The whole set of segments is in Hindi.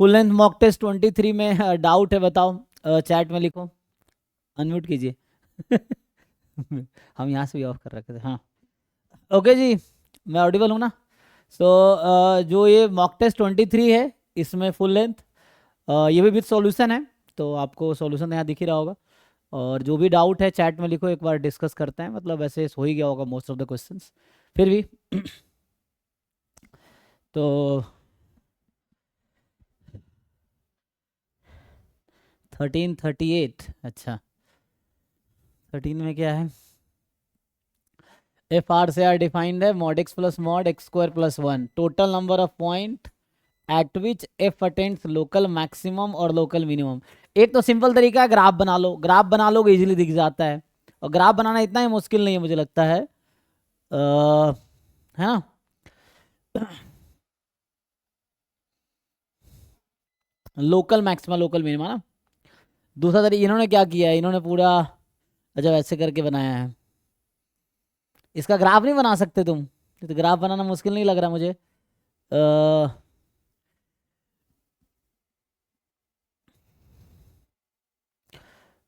फुल लेंथ मॉक टेस्ट 23 में डाउट है बताओ, चैट में लिखो, अनम्यूट कीजिए। हम यहाँ से भी ऑफ कर रखे थे, हाँ। ओके जी, मैं ऑडिबल हूँ ना? सो जो ये मॉक टेस्ट 23 है, इसमें फुल लेंथ, ये भी विद सॉल्यूशन है, तो आपको सॉल्यूशन यहाँ दिख ही रहा होगा। और जो भी डाउट है चैट में लिखो, एक बार डिस्कस करते हैं, मतलब ऐसे हो ही गया होगा मोस्ट ऑफ द क्वेश्चंस, फिर भी। तो 1338, अच्छा 13 में क्या है? एफ आर से आर डिफाइंड है mod x plus mod x square plus one, total number of point eight which F attends local maximum और लोकल मिनिमम। एक तो सिंपल तरीका है, ग्राफ बना लो, ग्राफ बना लोगे इजीली दिख जाता है, और ग्राफ बनाना इतना ही मुश्किल नहीं है मुझे लगता है, है ना? लोकल मैक्सिमा लोकल मिनिमा ना। दूसरा तरीका इन्होंने क्या किया है, इन्होंने पूरा, अच्छा वैसे करके बनाया है। इसका ग्राफ नहीं बना सकते तुम? तो ग्राफ बनाना मुश्किल नहीं लग रहा मुझे।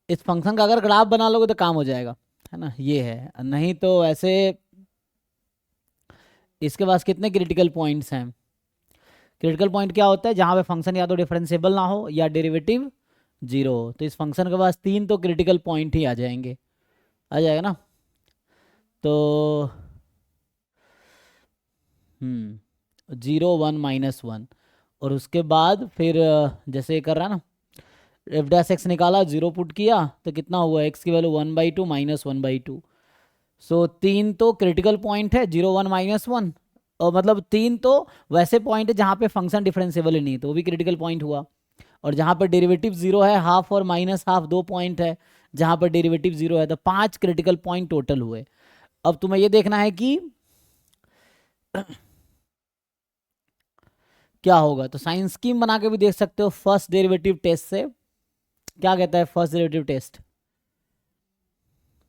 इस फंक्शन का अगर ग्राफ बना लोगे तो काम हो जाएगा, है ना? ये है, नहीं तो ऐसे। इसके पास कितने क्रिटिकल पॉइंट्स हैं? क्रिटिकल पॉइंट क्या होता है? जहां पे फंक्शन या तो डिफरेंशिएबल ना हो या डेरिवेटिव जीरो हो। तो इस फंक्शन के पास तीन तो क्रिटिकल पॉइंट ही आ जाएंगे, आ जाएगा ना? तो 0 1 -1, और उसके बाद फिर जैसे ये कर रहा ना, एफ डैश एक्स निकाला, जीरो पुट किया, तो कितना हुआ? एक्स की वैल्यू 1/2 -1/2। सो तीन तो क्रिटिकल पॉइंट है, 0 1 -1, और मतलब तीन तो वैसे पॉइंट है जहाँ पे फंक्शन डिफरेंशिएबल ही नहीं, तो वो भी क्रिटिकल पॉइंट हुआ। और जहाँ पर डेरिवेटिव जीरो है, हाफ और माइनस हाफ दो पॉइंट है जहाँ पर डेरिवेटिव जीरो है, तो पांच क्रिटिकल पॉइंट टोटल हुए। अब तुम्हें ये देखना है कि क्या होगा, तो साइंस स्कीम बना के भी देख सकते हो फर्स्ट डेरिवेटिव टेस्ट से। क्या कहता है फर्स्ट डेरिवेटिव टेस्ट?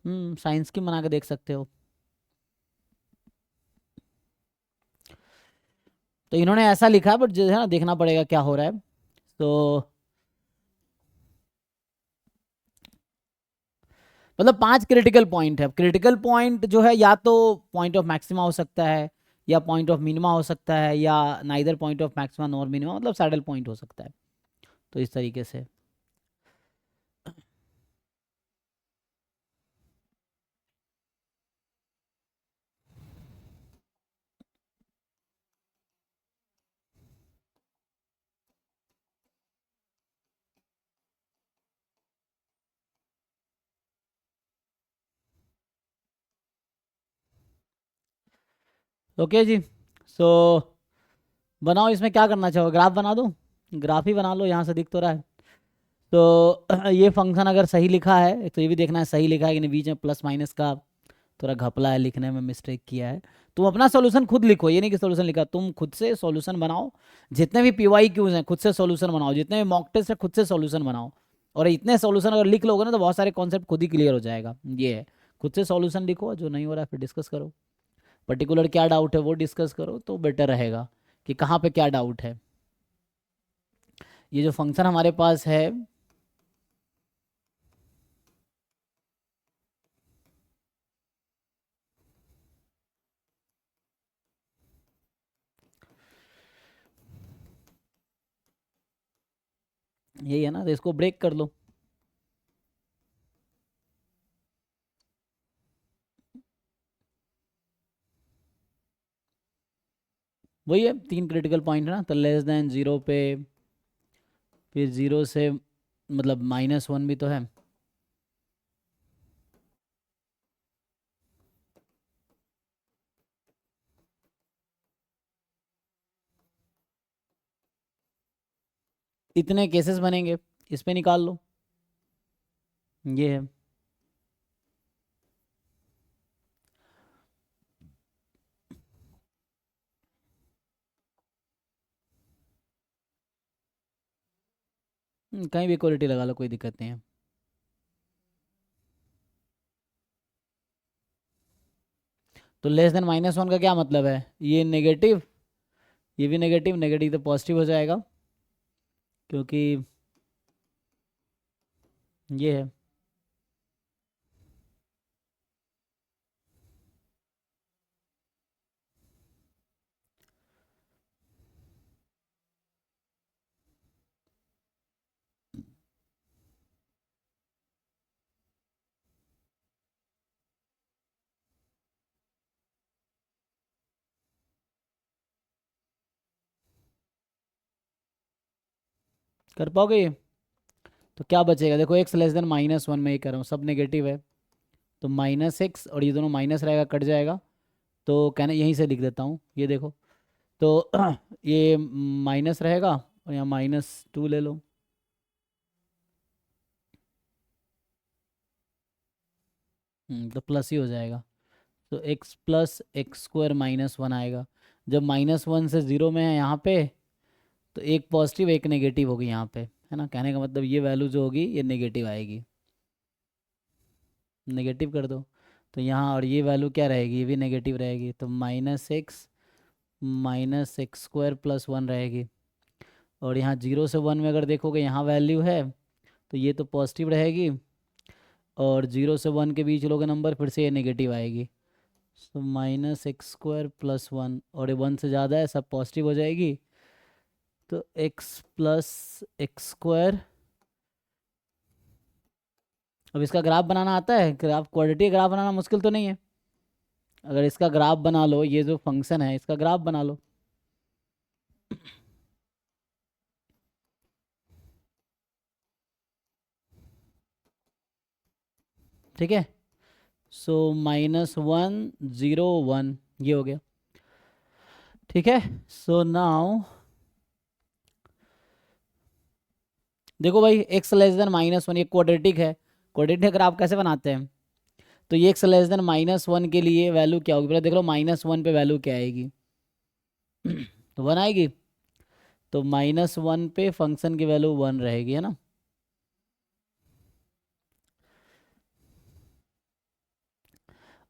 साइंस स्कीम बना के देख सकते हो। तो इन्होंने ऐसा लिखा है, बट जो है ना, देखना पड़ेगा क्या हो रहा है। तो मतलब पांच क्रिटिकल पॉइंट है। क्रिटिकल पॉइंट जो है, या तो पॉइंट ऑफ मैक्सिमा हो सकता है, या पॉइंट ऑफ मिनिमा हो सकता है, या neither point of maxima nor minima, मतलब सैडल पॉइंट हो सकता है। तो इस तरीके से। ओके जी। सो बनाओ, इसमें क्या करना चाहोगे? ग्राफ बना दूं? ग्राफ ही बना लो, यहाँ से दिख तो रहा है। तो ये फंक्शन अगर सही लिखा है, तो ये भी देखना है सही लिखा है कि नहीं, बीच में प्लस माइनस का थोड़ा घपला है, लिखने में मिस्टेक किया है। तुम अपना सॉल्यूशन खुद लिखो, ये नहीं कि सॉल्यूशन लिखा, तुम खुद से सॉल्यूशन बनाओ। जितने भी पीवाई क्यूज हैं खुद से सॉल्यूशन बनाओ, जितने भी मॉक टेस्ट है खुद से सॉल्यूशन बनाओ। और इतने सॉल्यूशन अगर लिख लोगे ना, तो बहुत सारे कॉन्सेप्ट खुद ही क्लियर हो जाएगा। ये है, खुद से सॉल्यूशन लिखो, जो नहीं हो रहा है फिर डिस्कस करो, पर्टिकुलर क्या डाउट है वो डिस्कस करो, तो बेटर रहेगा कि कहाँ पे क्या डाउट है। ये जो फंक्शन हमारे पास है, यही है ना, तो इसको ब्रेक कर लो। वही है, तीन क्रिटिकल पॉइंट है ना, तो लेस देन जीरो पे, फिर जीरो से मतलब -1 भी तो है। इतने केसेस बनेंगे, इस पे निकाल लो। ये है। कहीं भी इक्वलिटी लगा लो, कोई दिक्कत नहीं है। तो लेस देन -1 का क्या मतलब है? ये नेगेटिव, ये भी नेगेटिव, नेगेटिव तो पॉजिटिव हो जाएगा। क्योंकि ये है। कर पाओगे ये? तो क्या बचेगा, देखो एक्स लेस देन -1 में ये कर रहा हूँ, सब नेगेटिव है, तो -x और ये दोनों माइनस रहेगा, कट जाएगा। तो कहना यहीं से लिख देता हूँ, ये देखो। तो ये माइनस रहेगा और यहाँ -2 ले लो। तो प्लस ही हो जाएगा। तो x प्लस एक्स स्क्वायर -1 आएगा। जब -1 से 0 में है यहाँ पे, तो एक पॉजिटिव एक नेगेटिव होगी यहाँ पे, है ना। कहने का मतलब ये वैल्यू जो होगी ये नेगेटिव आएगी, नेगेटिव कर दो। तो यहाँ और ये वैल्यू क्या रहेगी, ये भी नेगेटिव रहेगी, तो -x -x² + 1 रहेगी। और यहाँ 0 से 1 में अगर देखोगे यहाँ वैल्यू है, तो ये तो पॉजिटिव रहेगी, और 0 से 1 के बीच लोगे नंबर, फिर से ये नेगेटिव आएगी। तो -x² + 1, और ये 1 से ज़्यादा है, सब पॉजिटिव हो जाएगी। तो x + x²। अब इसका ग्राफ बनाना आता है, ग्राफ क्वाड्रेटिक ग्राफ बनाना मुश्किल तो नहीं है। अगर इसका ग्राफ बना लो, ये जो फंक्शन है इसका ग्राफ बना लो। ठीक है, सो -1 0 1 ये हो गया। ठीक है, सो नाउ देखो भाई, x लेस देन -1 ये क्वाड्रेटिक है। क्वाड्रेटिक ग्राफ कैसे बनाते हैं, तो ये x लेस देन -1 के लिए वैल्यू क्या होगी, पहले देख लो -1 पे वैल्यू क्या आएगी। तो 1 आएगी। तो -1 पे फंक्शन की वैल्यू 1 रहेगी, है ना।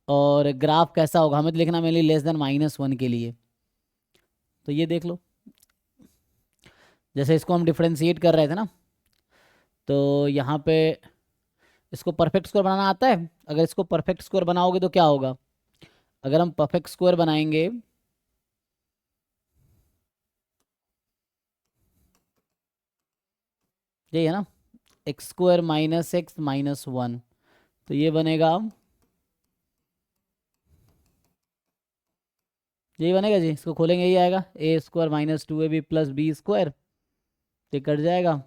और ग्राफ कैसा होगा हमें तो लिखना मेरे लिए लेस देन -1 के लिए। तो ये देख लो, जैसे इसको हम डिफ्रेंशिएट कर रहे थे ना, तो यहाँ पे इसको परफेक्ट स्क्वायर बनाना आता है। अगर इसको परफेक्ट स्क्वायर बनाओगे तो क्या होगा, अगर हम परफेक्ट स्क्वायर बनाएंगे, ये है ना, x² -x -1, तो ये बनेगा, यही बनेगा जी। इसको खोलेंगे यही आएगा, a² - 2ab + b², ये कट जाएगा।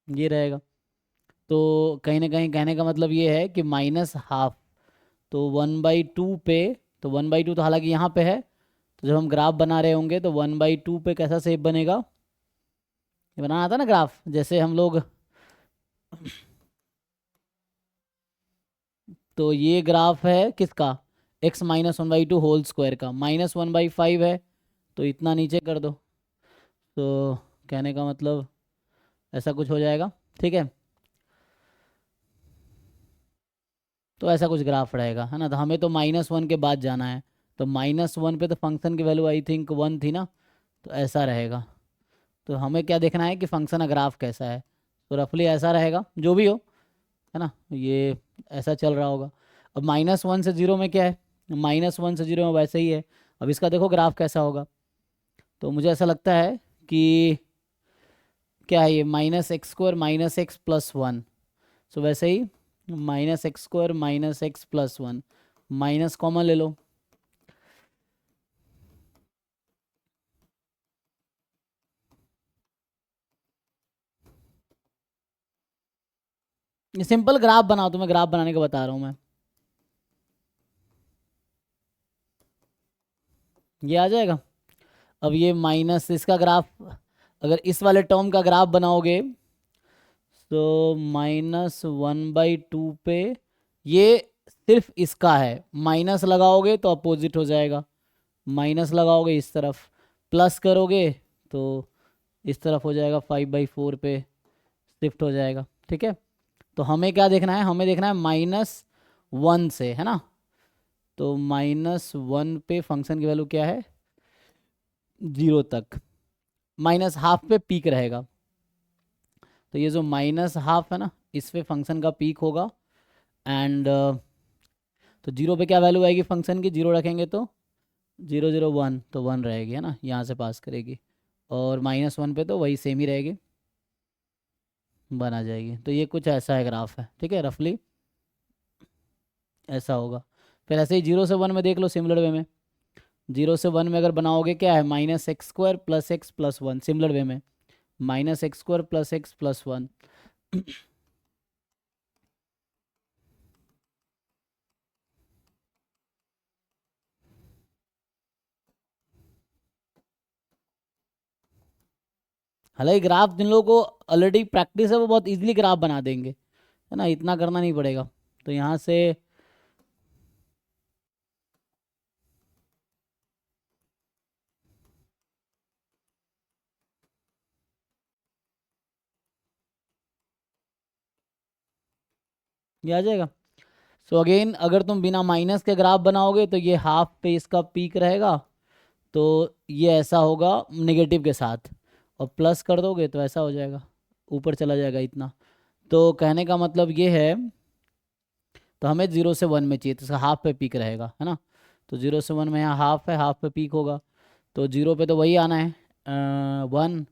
ये रहेगा। तो कहीं ना कहीं कहने का मतलब ये है कि -½ तो 1/2 पे, तो 1/2 तो हालांकि यहाँ पे है, तो जब हम ग्राफ बना रहे होंगे तो 1/2 पे कैसा शेप बनेगा, ये बनाना था ना ग्राफ, जैसे हम लोग, तो ये ग्राफ है किसका, x - 1/2 होल स्क्वायर का, -1/5 है, तो इतना नीचे कर दो। तो कहने का मतलब ऐसा कुछ हो जाएगा। ठीक है, तो ऐसा कुछ ग्राफ रहेगा, है ना। तो हमें तो -1 के बाद जाना है, तो -1 पे तो फंक्शन की वैल्यू आई थिंक 1 थी ना, तो ऐसा रहेगा। तो हमें क्या देखना है कि फंक्शन का ग्राफ कैसा है, तो रफली ऐसा रहेगा जो भी हो, है ना। ये ऐसा चल रहा होगा। अब -1 से 0 में क्या है, -1 से 0 में वैसे ही है। अब इसका देखो ग्राफ कैसा होगा, तो मुझे ऐसा लगता है कि क्या है ये, -x² -x + 1, सो वैसे ही -x² -x + 1, माइनस कॉमन ले लो। ये सिंपल ग्राफ बनाओ, तुम्हें ग्राफ बनाने का बता रहा हूँ मैं, ये आ जाएगा। अब ये माइनस इसका ग्राफ, अगर इस वाले टर्म का ग्राफ बनाओगे, तो -1/2 पे, ये सिर्फ इसका है, माइनस लगाओगे तो अपोजिट हो जाएगा, माइनस लगाओगे इस तरफ, प्लस करोगे तो इस तरफ हो जाएगा, 5/4 पे शिफ्ट हो जाएगा। ठीक है, तो हमें क्या देखना है, हमें देखना है -1 से, है ना। तो -1 पे फंक्शन की वैल्यू क्या है, 0 तक, माइनस हाफ पे पीक रहेगा। तो ये जो माइनस हाफ है ना, इस पे फंक्शन का पीक होगा। एंड तो 0 पे क्या वैल्यू आएगी फंक्शन की, 0 रखेंगे तो 0 0 1, तो 1 रहेगी, है ना, यहाँ से पास करेगी। और -1 पे तो वही सेम ही रहेगी, बन आ जाएगी। तो ये कुछ ऐसा है ग्राफ है, ठीक है, रफली ऐसा होगा। फिर ऐसे ही 0 से 1 में देख लो सिमिलर वे में। 0 से 1 में अगर बनाओगे क्या है, -x² + x + 1, सिमिलर वे में -x² + x + 1। हालांकि ग्राफ जिन लोगों को ऑलरेडी प्रैक्टिस है वो बहुत इजीली ग्राफ बना देंगे, है ना, इतना करना नहीं पड़ेगा। तो यहाँ से ये आ जाएगा। सो अगेन अगर तुम बिना माइनस के ग्राफ बनाओगे तो ये हाफ पे इसका पीक रहेगा, तो ये ऐसा होगा नेगेटिव के साथ, और प्लस कर दोगे तो ऐसा हो जाएगा, ऊपर चला जाएगा इतना। तो कहने का मतलब ये है, तो हमें 0 से 1 में चाहिए, तो इसका हाफ पे पीक रहेगा, है ना। तो 0 से 1 में यहाँ हाफ है, हाफ पे पीक होगा। तो 0 पे तो वही आना है 1,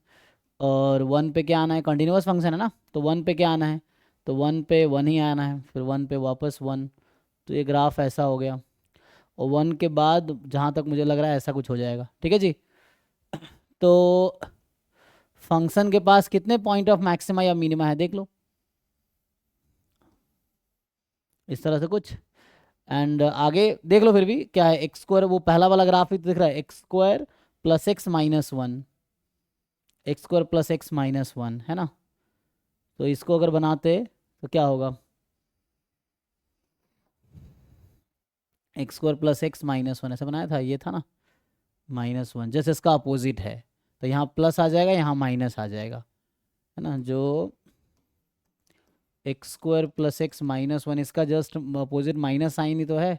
और 1 पे क्या आना है, कंटिन्यूस फंक्शन है ना, तो 1 पे क्या आना है, तो 1 पे 1 ही आना है, फिर 1 पे वापस 1। तो ये ग्राफ ऐसा हो गया, और 1 के बाद जहाँ तक मुझे लग रहा है ऐसा कुछ हो जाएगा, ठीक है जी। तो फंक्शन के पास कितने पॉइंट ऑफ मैक्सिमा या मिनिमा है देख लो, इस तरह से कुछ। एंड आगे देख लो फिर भी क्या है, x², वो पहला वाला ग्राफ ही तो दिख रहा है, x² + x - 1, x² + x - 1, है ना। तो इसको अगर बनाते तो क्या होगा, x² + x - 1 ऐसे बनाया था, ये था ना -1, जैसे इसका अपोजिट है, तो यहाँ प्लस आ जाएगा, यहाँ माइनस आ जाएगा, है ना। जो x² + x - 1, इसका जस्ट अपोजिट माइनस साइन ही तो है,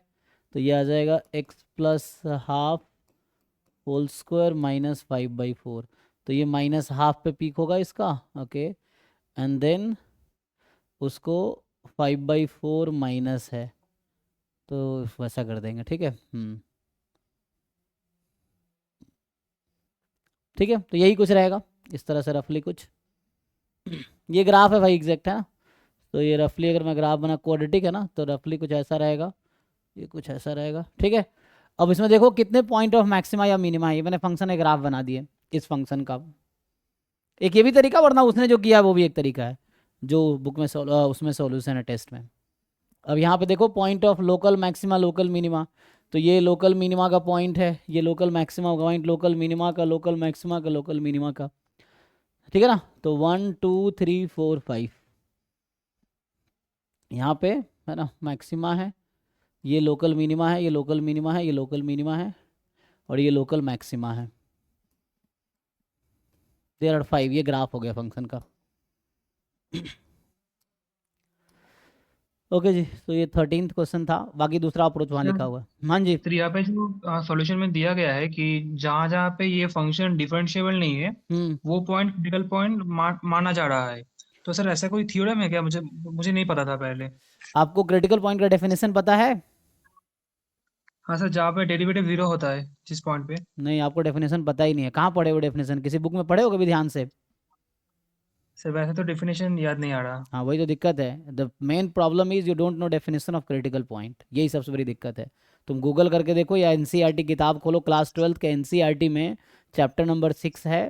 तो ये आ जाएगा x + हाफ होल स्क्वायर -5/4। तो ये -हाफ पे पीक होगा इसका, ओके। एंड देन उसको 5/4 माइनस है, तो वैसा कर देंगे, ठीक है। ठीक है, तो यही कुछ रहेगा इस तरह से रफली कुछ। ये ग्राफ है भाई, एग्जैक्ट है ना। तो ये रफली अगर मैं ग्राफ बना, क्वाड्रेटिक है ना, तो रफली कुछ ऐसा रहेगा, ये कुछ ऐसा रहेगा, ठीक है। अब इसमें देखो कितने पॉइंट ऑफ मैक्सिमा या मिनिमा है, ये मैंने फंक्शन एक ग्राफ बना दिए इस फंक्शन का। एक ये भी तरीका, वरना उसने जो किया वो भी एक तरीका है, जो बुक में उसमें सॉल्यूशन है टेस्ट में। अब यहाँ पे देखो point of local maxima local minima, तो ये लोकल मिनिमा का पॉइंट है, ये लोकल मैक्सिमा का पॉइंट, लोकल मिनिमा का, लोकल मैक्सिमा का, लोकल मिनिमा का, ठीक है ना। तो 1 2 3 4 5 यहाँ पे, है ना, मैक्सिमा है, ये लोकल मिनिमा है, ये लोकल मिनिमा है, ये लोकल मिनिमा है, और ये लोकल मैक्सिमा है। देयर आर 5, ये ग्राफ हो गया फंक्शन का। ओके जी, तो ये 13th क्वेश्चन था, बाकी दूसरा अप्रोच वहाँ लिखा हुआ है। हाँ जी। तो यहाँ पे जो सॉल्यूशन में दिया गया है कि जहाँ जहाँ पे ये फंक्शन डिफरेंशिएबल नहीं है हम्म वो पॉइंट क्रिटिकल पॉइंट माना जा रहा है। तो सर ऐसा कोई थ्योरम है क्या? मुझे मुझे नहीं पता था पहले। आपको क्रिटिकल पॉइंट का डेफिनेशन पता है? हाँ सर, जहाँ पे डेरिवेटिव जीरो होता है जिस पॉइंट पे। नहीं, आपको डेफिनेशन पता ही नहीं है, कहाँ पढ़े हो डेफिनेशन, किसी बुक में पढ़े हो कभी ध्यान से? सर वैसे तो डेफिनेशन याद नहीं आ रहा। हाँ, वही तो दिक्कत है, the main problem is you don't know definition of critical point, यही सबसे बड़ी दिक्कत है। तुम गूगल करके देखो या एनसीईआरटी किताब खोलो, क्लास 12th के एनसीईआरटी में चैप्टर नंबर 6 है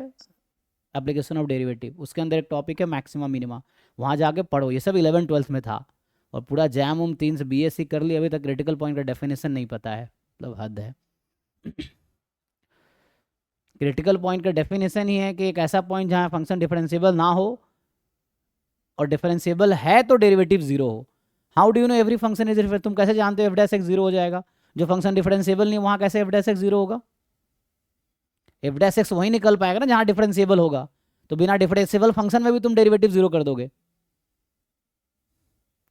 एप्लीकेशन ऑफ डेरिवेटिव, उसके अंदर एक टॉपिक है मैक्सिमा मिनिमा, वहाँ जाके पढ़ो, ये सब 11 12th में था। और पूरा जैम उम 3 से बीएससी कर ली, अभी तक क्रिटिकल पॉइंट का डेफिनेशन नहीं पता है, मतलब हद है। क्रिटिकल पॉइंट का डेफिनेशन ही है कि एक ऐसा पॉइंट जहाँ फंक्शन डिफरेंशिएबल ना हो, और डिफरेंशिएबल है तो डेरिवेटिव जीरो हो। How do you know every function is different, तुम कैसे जानते हो एफ डैश एक्स जीरो हो जाएगा? जो फंक्शन डिफरेंशिएबल नहीं वहाँ कैसे एफ डैश एक्स जीरो होगा? एफ डैश एक्स वहीं निकल पाएगा ना जहाँ डिफरेंशिएबल होगा, तो बिना डिफरेंशिएबल फंक्शन में भी तुम डेरिवेटिव जीरो कर दोगे।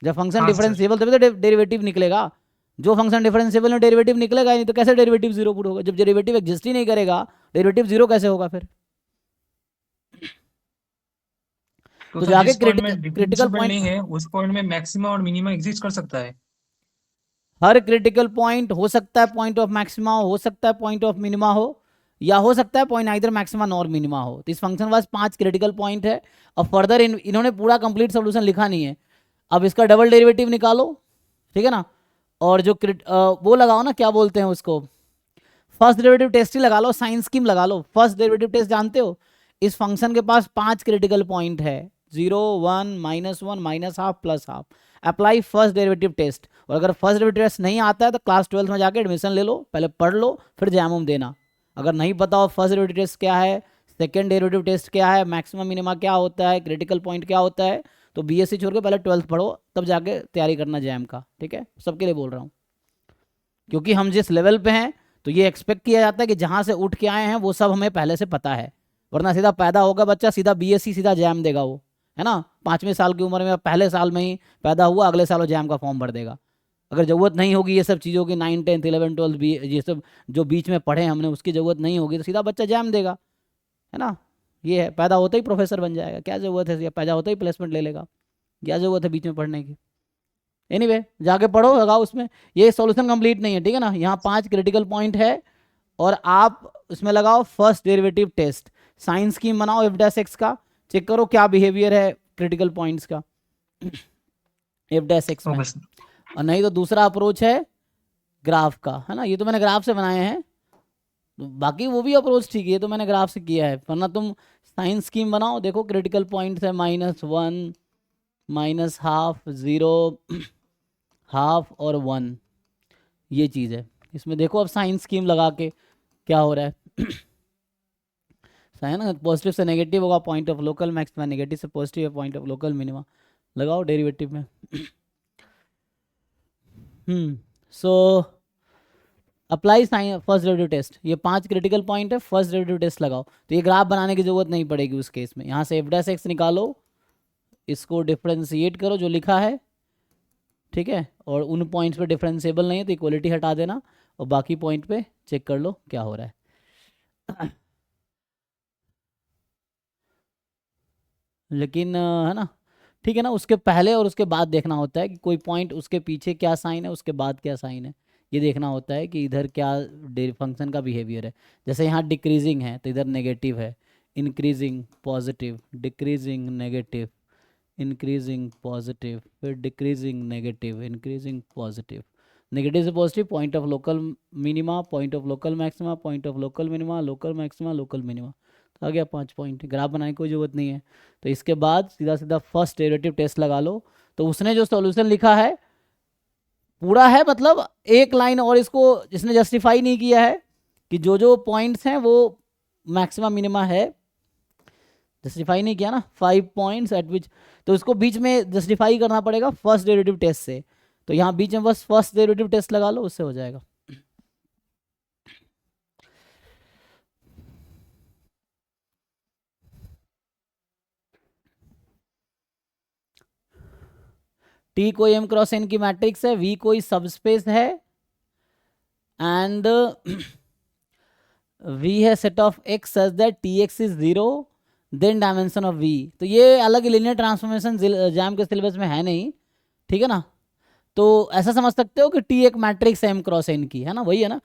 जब फंक्शन हाँ सर। डिफरेंशिएबल तभी तो डेरिवेटिव निकलेगा। जो फंक्शन डिफरेंशिएबल में डेरिवेटिव निकलेगा ही नहीं, तो कैसे डेरिवेटिव जीरो पुट होगा? जब डेरिवेटिव एग्जिस्ट ही नहीं करेगा डेरिवेटिव 0 कैसे होगा फिर? तो तो सर जाके जिस पॉइंट में क्रिटिकल डिफरेंशिएबल पॉइंट, नहीं है उस पॉइंट में मैक्सिमा और मिनिमा एग्जिस्ट कर सकता है। हर क्रिटिकल पॉइंट हो सकता है पॉइंट ऑफ मैक्सिमा हो सकता है पॉइंट ऑफ मिनिमा हो, या हो सकता है point either maxima nor minima हो। तो इस फंक्शन के पास 5 क्रिटिकल पॉइंट है, और फर्दर इन्होंने पूरा कंप्लीट सोल्यूशन लिखा नहीं है। अब इसका डबल डेरिवेटिव निकालो, ठीक है ना, और जो वो लगाओ ना, क्या बोलते हैं उसको, फर्स्ट डेरिवेटिव टेस्ट ही लगा लो, साइन स्कीम लगा लो। फर्स्ट डेरिवेटिव टेस्ट जानते हो, इस फंक्शन के पास 5 क्रिटिकल पॉइंट है, 0 1 -1 -½ +½ अप्लाई फर्स्ट डेरिवेटिव टेस्ट। और अगर फर्स्ट डेरिवेटिव टेस्ट नहीं आता है तो क्लास 12 में जाके एडमिशन ले लो, पहले पढ़ लो, फिर जैम देना। अगर नहीं पता हो फर्स्ट डेरिवेटिव टेस्ट क्या है, सेकेंड डेरिवेटिव टेस्ट क्या है, मैक्सिमम मिनिमा क्या होता है, क्रिटिकल पॉइंट क्या होता है, तो बीएससी छोड़ के पहले 12th पढ़ो, तब जाके तैयारी करना जैम का, ठीक है? सबके लिए बोल रहा हूँ, क्योंकि हम जिस लेवल पे हैं तो ये एक्सपेक्ट किया जाता है कि जहाँ से उठ के आए हैं वो सब हमें पहले से पता है, वरना सीधा पैदा होगा बच्चा सीधा बीएससी सीधा जैम देगा वो, है ना? 5वें साल की उम्र में पहले साल में ही पैदा हुआ, अगले साल वो जैम का फॉर्म भर देगा। अगर ज़रूरत नहीं होगी ये सब चीज़ों की, 9 10 11 12 बी ये सब जो बीच में पढ़े हमने, उसकी ज़रूरत नहीं होगी तो सीधा बच्चा जैम देगा, है ना? ये है, पैदा होते ही प्रोफेसर बन जाएगा, क्या ज़रूरत है, या पैदा होते ही प्लेसमेंट ले लेगा, क्या ज़रूरत है बीच में पढ़ने की? एनीवे जाके पढ़ो, लगाओ उसमें। ये सॉल्यूशन कंप्लीट नहीं है, ठीक है ना? यहाँ 5 क्रिटिकल पॉइंट है, और आप उसमें लगाओ first derivative test, sign scheme बनाओ एफ डैश एक्स का, चेक करो क्या बिहेवियर है क्रिटिकल पॉइंट्स का एफ डैश एक्स में। Okay sir. और नहीं तो दूसरा अप्रोच है ग्राफ का, है ना? ये तो मैंने ग्राफ से बनाए हैं, तो बाकी वो भी अप्रोच ठीक है, ये तो मैंने ग्राफ से किया है, वरना तुम साइन स्कीम बनाओ, देखो क्रिटिकल पॉइंट्स है -1 -½ 0 हाफ और 1, ये चीज़ है इसमें। देखो अब साइन स्कीम लगा के क्या हो रहा है है ना? पॉजिटिव से नेगेटिव होगा point of local maxima, negative से पॉजिटिव है पॉइंट ऑफ लोकल मिनिमा, लगाओ डेरिवेटिव में। So apply sign first derivative test, ये 5 क्रिटिकल पॉइंट है, फर्स्ट डेरिवेटिव टेस्ट लगाओ, तो ये ग्राफ बनाने की जरूरत नहीं पड़ेगी उस केस में। यहाँ से एफ डैश एक्स निकालो, इसको डिफ्रेंशिएट करो जो लिखा है, ठीक है? और उन पॉइंट्स पे डिफरेंशिएबल नहीं है तो इक्वलिटी हटा देना, और बाकी पॉइंट पे चेक कर लो क्या हो रहा है। लेकिन है ना, ठीक है ना, उसके पहले और उसके बाद देखना होता है कि कोई पॉइंट उसके पीछे क्या साइन है, उसके बाद क्या साइन है, ये देखना होता है कि इधर क्या फंक्शन का बिहेवियर है। जैसे यहाँ डिक्रीजिंग है तो इधर नेगेटिव है, increasing positive, decreasing negative, increasing positive, फिर decreasing negative, increasing positive, negative से positive, point of local minima, point of local maxima, point of local minima, local maxima, local minima, तो आ गया 5 पॉइंट। ग्राफ बनाने की कोई ज़रूरत नहीं है। तो इसके बाद सीधा सीधा फर्स्ट डेरिवेटिव टेस्ट लगा लो, तो उसने जो सॉल्यूशन लिखा है पूरा है, मतलब एक लाइन और इसको जिसने जस्टिफाई नहीं किया है कि जो जो पॉइंट्स हैं वो मैक्सिमा मिनिमा है, जस्टिफाई नहीं किया ना, 5 पॉइंट्स एट विच, तो उसको बीच में जस्टिफाई करना पड़ेगा फर्स्ट डेरिवेटिव टेस्ट से। तो यहाँ बीच में बस फर्स्ट डेरिवेटिव टेस्ट लगा लो, उससे हो जाएगा। टी कोई m क्रॉस n की मैट्रिक्स है, v कोई सबस्पेस है, एंड v है set of x such that tx is 0, then dimension of v। तो ये अलग लिनियर ट्रांसफॉर्मेशन जैम के सिलेबस में है नहीं, ठीक है ना? तो ऐसा समझ सकते हो कि टी एक मैट्रिक्स है m क्रॉस n की, है ना? वही है ना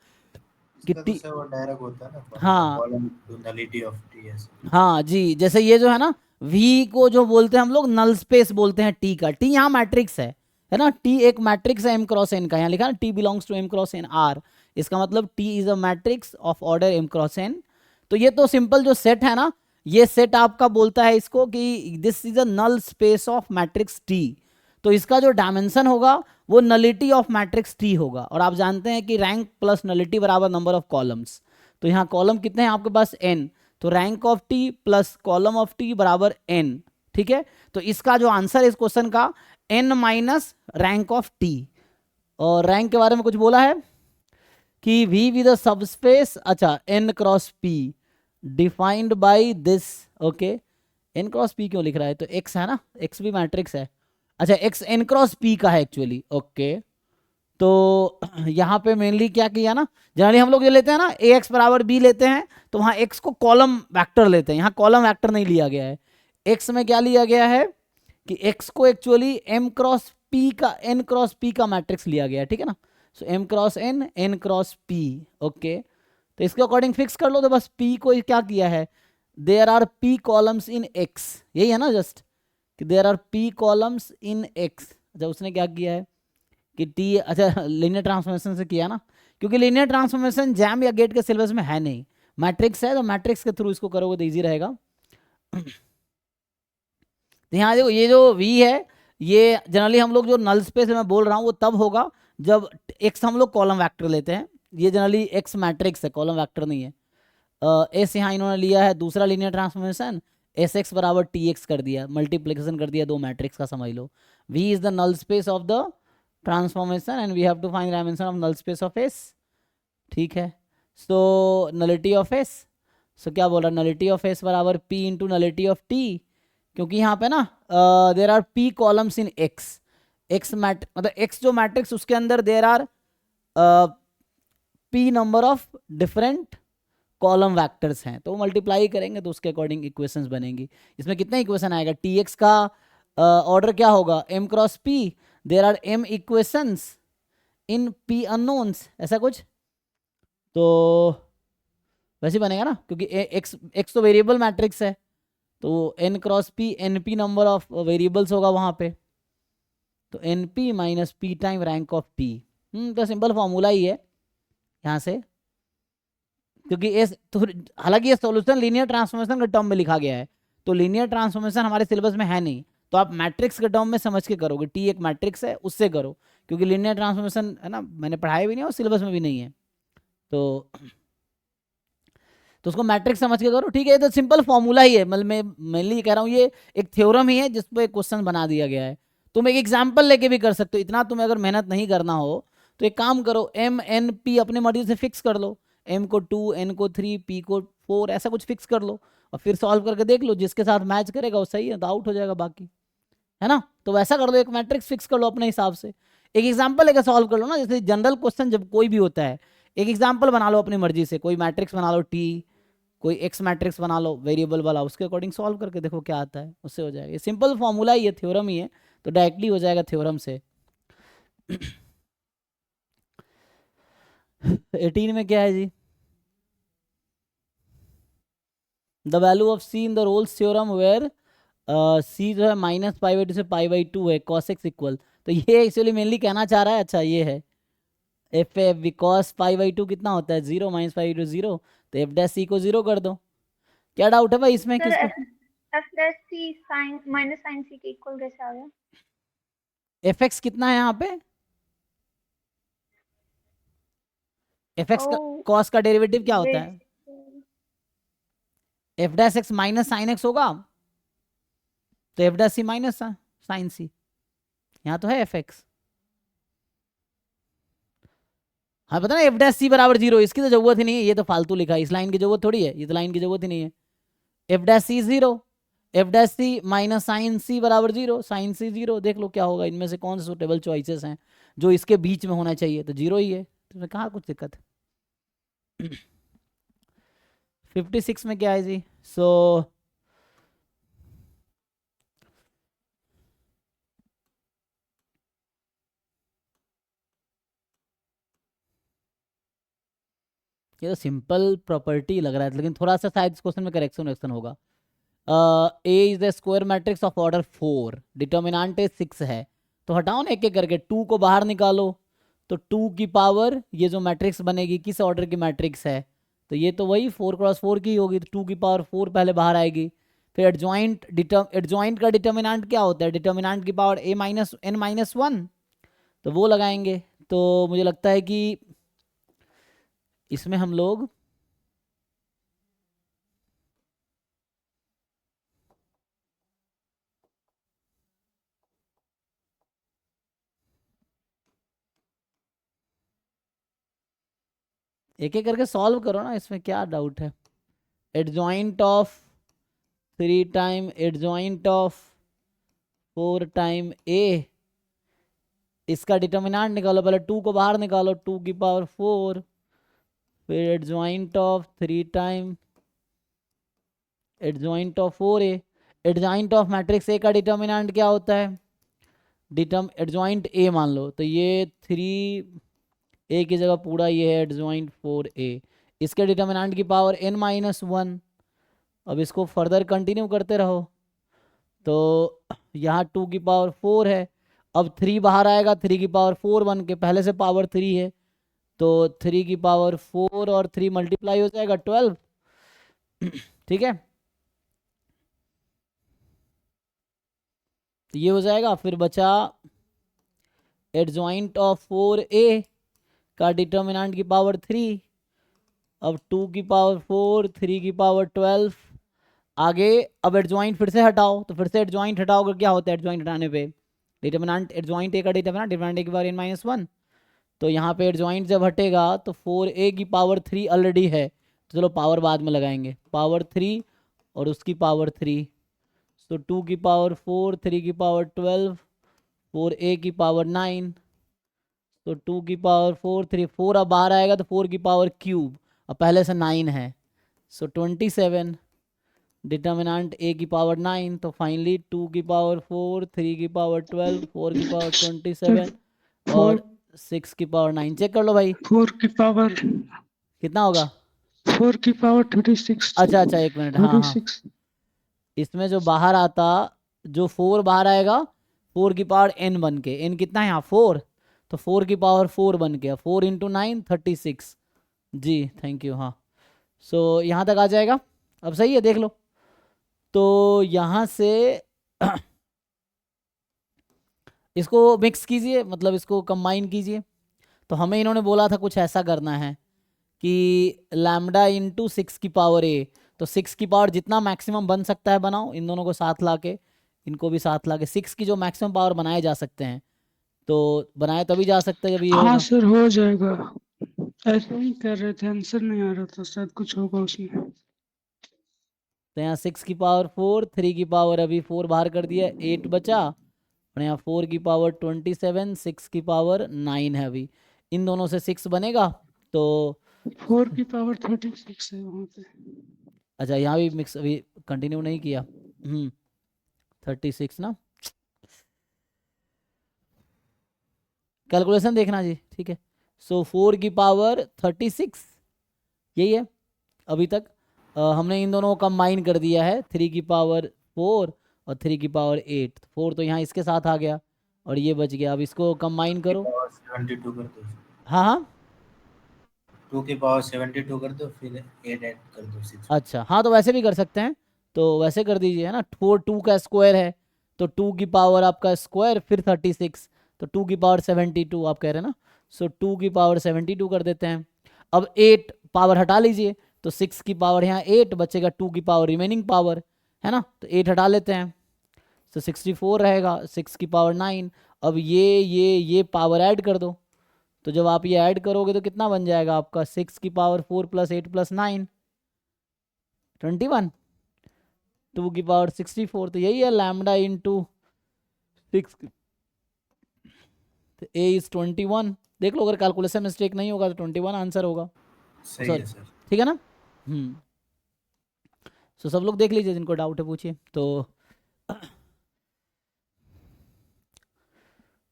कि इसका तो टी, सर वो डायरेक्ट होता है ना, हाँ column to nullity of TS. हाँ जी, जैसे ये जो है ना, v को जो बोलते हैं हम लोग नल स्पेस बोलते हैं t का, t यहाँ मैट्रिक्स है ना? t एक मैट्रिक्स है m क्रॉस n का, यहाँ लिखा ना t belongs to m cross n r, इसका मतलब t is a matrix of order m cross n। तो ये तो सिंपल जो सेट है ना, ये सेट आपका बोलता है इसको कि this is a null space of matrix t। तो इसका जो डायमेंशन होगा वो नलिटी ऑफ मैट्रिक्स t होगा, और आप जानते हैं कि रैंक प्लस नलिटी बराबर नंबर ऑफ कॉलम्स। तो यहाँ कॉलम कितने हैं आपके पास? n, तो rank of T plus column of T बराबर n, ठीक है? तो इसका जो आंसर है इस क्वेश्चन का n minus rank of T. और रैंक के बारे में कुछ बोला है कि v विद अ सबस्पेस, अच्छा n cross p defined by this, okay. n cross p क्यों लिख रहा है? तो x है ना, x भी मैट्रिक्स है, अच्छा x n क्रॉस p का है एक्चुअली, ओके तो यहाँ पे मेनली क्या किया ना, जनरली हम लोग जो लेते हैं ना ए एक्स बराबर बी लेते हैं, तो वहाँ एक्स को कॉलम वेक्टर लेते हैं, यहाँ कॉलम वेक्टर नहीं लिया गया है। एक्स में क्या लिया गया है कि एक्स को एक्चुअली एम क्रॉस पी का, एन क्रॉस पी का मैट्रिक्स लिया गया है, ठीक है ना। So M cross N, N cross P, okay. तो इसके अकॉर्डिंग फिक्स कर लो। तो बस पी को क्या किया है, there are P columns in X, यही है ना जस्ट, कि there are P columns in X. अच्छा उसने क्या किया है कि टी, अच्छा लीनियर ट्रांसफॉर्मेशन से किया ना, क्योंकि लीनियर ट्रांसफॉर्मेशन जैम या गेट के सिलेबस में है नहीं, मैट्रिक्स है, तो मैट्रिक्स के थ्रू इसको करोगे तो ईजी रहेगा। तो यहाँ देखो ये जो v है, ये जनरली हम लोग जो नल स्पेस मैं बोल रहा हूँ वो तब होगा जब x हम लोग कॉलम वेक्टर लेते हैं। ये जनरली x मैट्रिक्स है, कॉलम वेक्टर नहीं है। s यहाँ इन्होंने लिया है दूसरा लीनियर ट्रांसफॉर्मेशन, एस एक्स बराबर टी एक्स कर दिया, मल्टीप्लिकेशन कर दिया दो मैट्रिक्स का, समझ लो v is the null space of the transformation and we have to find dimension of null space of s, ठीक है। So nullity of s, so क्या बोल रहा है, नलिटी ऑफ s बराबर p into nullity of t, क्योंकि यहाँ पे ना there are p columns in x, x मतलब x जो मैट्रिक्स उसके अंदर there are p number of different column vectors हैं, तो वो मल्टीप्लाई करेंगे तो उसके अकॉर्डिंग इक्वेशंस बनेंगी। इसमें कितना इक्वेशन आएगा, tx का ऑर्डर क्या होगा, m cross p, there are m equations in p unknowns, ऐसा कुछ। तो वैसे ही बनेगा ना, क्योंकि x तो वेरिएबल मैट्रिक्स है, तो n cross p np number of variables होगा वहाँ पे, तो np minus p time rank of t। तो सिंपल फॉर्मूला ही है यहाँ से, क्योंकि इस तो हालांकि ये सॉल्यूशन लीनियर ट्रांसफॉर्मेशन के टर्म में लिखा गया है, तो लीनियर ट्रांसफॉर्मेशन हमारे सिलेबस में है नहीं, तो आप मैट्रिक्स के टर्म में समझ के करोगे, टी एक मैट्रिक्स है उससे करो, क्योंकि लीनियर ट्रांसफॉर्मेशन है ना मैंने पढ़ाया भी नहीं और सिलेबस में भी नहीं है, तो उसको मैट्रिक्स समझ के करो, ठीक है। ये तो सिंपल फॉर्मूला ही है, मतलब मैं मेनली कह रहा हूँ ये एक थ्योरम ही है जिस पे क्वेश्चन बना दिया गया है। तुम एक एग्जाम्पल लेके भी कर सकते हो, इतना तुम्हें अगर मेहनत नहीं करना हो तो एक काम करो, एम एन पी अपने मर्जी से फिक्स कर लो, एम को 2, एन को 3, पी को 4, ऐसा कुछ फिक्स कर लो और फिर सॉल्व करके देख लो, जिसके साथ मैच करेगा वो सही है, तो आउट हो जाएगा बाकी, है ना। तो वैसा कर लो, एक मैट्रिक्स फिक्स कर लो अपने हिसाब से, एक एग्जाम्पल लेकर सॉल्व कर लो ना, जैसे जनरल क्वेश्चन जब कोई भी होता है एक एग्जाम्पल बना लो अपनी मर्जी से, कोई मैट्रिक्स बना लो टी, कोई एक्स मैट्रिक्स बना लो वेरिएबल वाला, उसके अकॉर्डिंग सॉल्व करके देखो क्या आता है, उससे हो जाएगा। ये सिंपल फॉर्मूला ही है, थ्योरम ही है, तो डायरेक्टली हो जाएगा थ्योरम से। 18 में क्या है जी, the value of C in the Rolle's theorem where C जो है माइनस पाई बाई टू से पाई बाई टू है, कॉस एक्स इक्वल, तो ये एक्चुअली मेनली कहना चाह रहा है, अच्छा ये है F F because pi by to कितना होता है 0, माइनस पाई बाई टू 0, तो एफ डैश सी को 0 कर दो। क्या डाउट है भाई इसमें, सर किसको? F dash C sign minus sign सी के इक्वल कैसे आ गया? एफ एक्स कितना है यहाँ पे, एफ एक्स का ओह कॉस का डेरिवेटिव क्या होता है, basic F dash x minus sine x होगा, तो F dash C minus sign सी, यहाँ तो है एफ एक्स। हाँ पता ना एफ डैश सी बराबर 0, इसकी तो जरूरत ही नहीं है, ये तो फालतू लिखा है, इस लाइन की जरूरत थोड़ी है, ये तो लाइन की जरूरत ही नहीं है। F dash C 0, F dash C minus sign सी बराबर 0, साइन सी 0, देख लो क्या होगा, इनमें से कौन से सुटेबल चॉइसेस हैं जो इसके बीच में होना चाहिए, तो 0 ही है, तो कहाँ कुछ दिक्कत है। 56 में क्या है जी, सो ये तो सिंपल प्रॉपर्टी लग रहा है, लेकिन थोड़ा सा शायद इस क्वेश्चन में करेक्शन होगा। A is the square matrix of order 4, determinant 6 है, तो हटाओ ना एक एक करके, 2 को बाहर निकालो, तो 2 की पावर ये जो मैट्रिक्स बनेगी किस ऑर्डर की मैट्रिक्स है, तो ये तो वही 4 क्रॉस 4 की होगी, तो 2 की पावर 4 पहले बाहर आएगी। फिर एडजॉइंट का डिटर्मिनेंट क्या होता है, डिटर्मिनेंट की पावर ए माइनस एन माइनस 1, तो वो लगाएंगे। तो मुझे लगता है कि इसमें हम लोग एक एक करके सॉल्व करो ना, इसमें क्या डाउट है। Adjoint of 3 time adjoint of 4 time A इसका डिटर्मिनेंट निकालो, पहले 2 को बाहर निकालो, 2 की पावर 4, फिर adjoint of 3 time adjoint of 4a। Adjoint of matrix A का डिटर्मिनेंट क्या होता है? एडजॉइंट ए मान लो, तो ये 3a की जगह पूरा ये है एडजॉइंट 4a। इसके डिटर्मिनेंट की पावर n-1। अब इसको फर्दर कंटिन्यू करते रहो, तो यहाँ 2 की पावर 4 है। अब 3 बाहर आएगा, 3 की पावर 4 बन के, पहले से पावर 3 है, तो 3 की पावर 4 और 3 मल्टीप्लाई हो जाएगा 12। ठीक है, तो ये हो जाएगा। फिर बचा एडजॉइंट ऑफ 4a का डिटर्मिनेंट की पावर 3। अब 2 की पावर 4, 3 की पावर 12 आगे। अब एडजॉइंट फिर से हटाओ, तो फिर से एडजॉइंट हटाओगे, क्या होता है एडजॉइंट हटाने पे? डिटर्मिनेंट एडजॉइंट ए का डिटर्मिनेंट ए की पावर n-1। तो यहाँ पे एडजॉइंट जब हटेगा तो 4a की पावर 3 ऑलरेडी है, तो चलो पावर बाद में लगाएंगे, पावर 3 और उसकी पावर 3, तो 2 की पावर 4, 3 की पावर 12, 4a की पावर 9, तो 2 की पावर 4, 3 4 अब बाहर आएगा तो 4 की पावर क्यूब, अब पहले से 9 है, सो 27। डिटर्मिनेंट a की पावर 9, तो फाइनली 2 की पावर 4, 3 की पावर 12, 4 की पावर 27 और 6 की पावर 9। चेक कर लो भाई 4 की पावर कितना होगा। 4 की पावर 36। अच्छा अच्छा, एक मिनट, हाँ हाँ, 36। इसमें जो बाहर आता, जो 4 बाहर आएगा 4 की पावर n बन के, n कितना है यहाँ 4, तो 4 की पावर 4 बन गया, 4 इंटू 9 36। Ji thank you. हाँ, सो यहाँ तक आ जाएगा, अब सही है, देख लो। तो यहाँ से इसको मिक्स कीजिए, मतलब इसको कंबाइन कीजिए। तो हमें इन्होंने बोला था कुछ ऐसा करना है कि लैम्डा इंटू 6 की पावर a, तो 6 की पावर जितना मैक्सिमम बन सकता है बनाओ, इन दोनों को साथ लाके, इनको भी साथ लाके 6 की जो मैक्सिमम पावर बनाए जा सकते हैं, तो बनाए तभी जा सकते हैं जब ये हाँ होगा। सर हो जाएगा, ऐसे ही कर रहे थे, आंसर नहीं आ रहा था, शायद कुछ होगा उसमें। तो यहाँ 6 की पावर 4, 3 की पावर अभी 4 बाहर कर दिया, 8 बचा, और यहाँ 4 की पावर 27, 6 की पावर 9 है अभी, इन दोनों से 6 बनेगा, तो 4 की पावर 36 है वहाँ पे। अच्छा यहाँ भी मिक्स अभी कंटिन्यू नहीं किया। 36 ना, कैलकुलेशन देखना जी, ठीक है। सो 4 की पावर 36 यही है अभी तक। हमने इन दोनों को कंबाइन कर दिया है, 3 की पावर 4 और 3 की पावर 8, 4 तो यहाँ इसके साथ आ गया और ये बच गया। अब इसको कंबाइन करो। 72 कर दो, हाँ हाँ 2 की पावर 72 कर दो, फिर 8 ऐड कर दो 6। अच्छा, हाँ तो वैसे भी कर सकते हैं, तो वैसे कर दीजिए, है ना। 4 2 का स्क्वायर है, तो 2 की पावर आपका स्क्वायर फिर 36, तो 2 की पावर 72 आप कह रहे हैं ना, सो 2 की पावर 72 कर देते हैं। अब 8 पावर हटा लीजिए, तो 6 की पावर यहाँ 8 बचेगा, 2 की पावर रिमेनिंग पावर, है ना, तो 8 हटा लेते हैं, तो 64 रहेगा, 6 की पावर 9। अब ये पावर ऐड कर दो, तो जब आप ये ऐड करोगे तो कितना बन जाएगा आपका, 6 की पावर 4 प्लस 8 प्लस 9 21, 2 की पावर 64, तो यही है लैम्डा इंटू 6, तो ए इज 21। देख लो अगर कैलकुलेशन मिस्टेक नहीं होगा तो 21 आंसर होगा, सही है सर। ठीक है ना। सो सब लोग देख लीजिए, जिनको डाउट है पूछिए। तो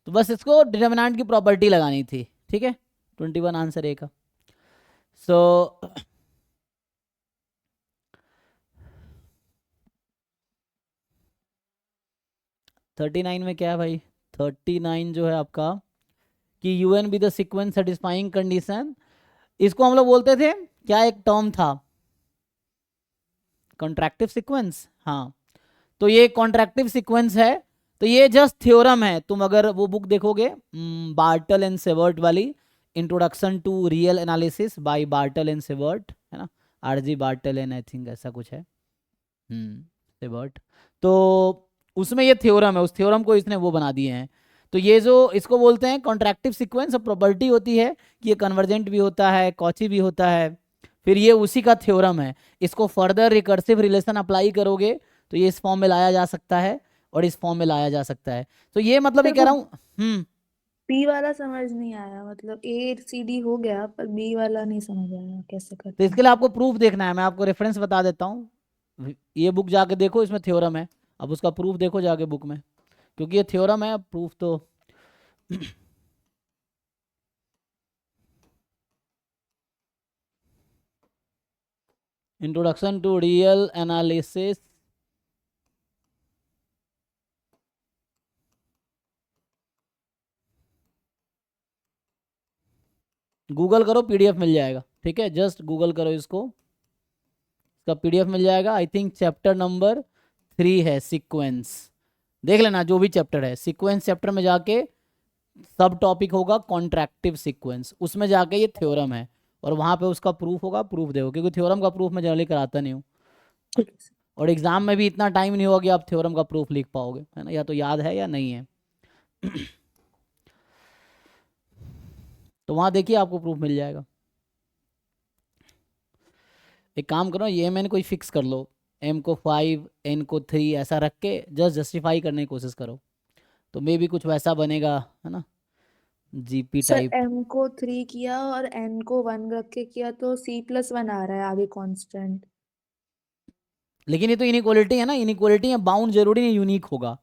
बस इसको डिटर्मिनेंट की प्रॉपर्टी लगानी थी, ठीक है। 21 आंसर ए का। सो 39 में क्या है भाई, 39 जो है आपका कि UN be the sequence satisfying condition, इसको हम लोग बोलते थे क्या, एक टर्म था कॉन्ट्रैक्टिव सीक्वेंस। हाँ, तो ये कॉन्ट्रैक्टिव सीक्वेंस है, तो ये जस्ट थ्योरम है। तुम अगर वो बुक देखोगे बार्टल एंड सेवर्ट वाली, introduction to real analysis by Bartle and Sherbert, है ना, R G Bartle and I think ऐसा कुछ है, सेवर्ट, तो उसमें ये थ्योरम है, उस थ्योरम को इसने वो बना दिए हैं। तो ये जो इसको बोलते हैं कॉन्ट्रैक्टिव सीक्वेंस, प्रॉपर्टी होती है कि ये कन्वर्जेंट भी होता है, कॉची भी होता है, फिर ये उसी का थ्योरम है। इसको फर्दर रिकर्सिव रिलेशन अप्लाई करोगे तो ये इस फॉर्म में लाया जा सकता है और इस फॉर्म में लाया जा सकता है। तो ये मतलब ये कह रहा हूँ बी वाला समझ नहीं आया, मतलब ए सी डी हो गया पर बी वाला नहीं समझ आया कैसे तो करते हैं। इसके लिए आपको प्रूफ देखना है, मैं आपको रेफरेंस बता देता हूँ। ये बुक जाके देखो, इसमें थ्योरम है, अब उसका प्रूफ देखो जाके बुक में, क्योंकि ये थ्योरम है, प्रूफ तो introduction to real analysis, Google करो पीडीएफ मिल जाएगा, ठीक है, जस्ट गूगल करो इसको, इसका पीडीएफ मिल जाएगा। आई थिंक चैप्टर नंबर 3 है सीक्वेंस, देख लेना जो भी चैप्टर है, सीक्वेंस चैप्टर में जाके सब टॉपिक होगा कॉन्ट्रैक्टिव सीक्वेंस, उसमें जाके ये थ्योरम है और वहाँ पे उसका प्रूफ होगा, प्रूफ देखो, क्योंकि थ्योरम का प्रूफ मैं जनरली कराता नहीं हूँ, ठीक है सर। और एग्जाम में भी इतना टाइम नहीं होगा कि आप थ्योरम का प्रूफ लिख पाओगे, है ना, या तो याद है या नहीं है। तो वहाँ देखिए आपको प्रूफ मिल जाएगा। एक काम करो, ये एम एन कोई फिक्स कर लो, एम को 5 एन को 3 ऐसा रख के जस्ट जस्टिफाई करने की कोशिश करो, तो मे भी कुछ वैसा बनेगा, है ना, जीपी सर टाइप। एम को 3 किया और एन को 1 रख के किया तो C+1 आ रहा है आगे कांस्टेंट। लेकिन ये तो इनइक्वालिटी है ना, इनइक्वालिटी में बाउंड जरूरी नहीं यूनिक होगा,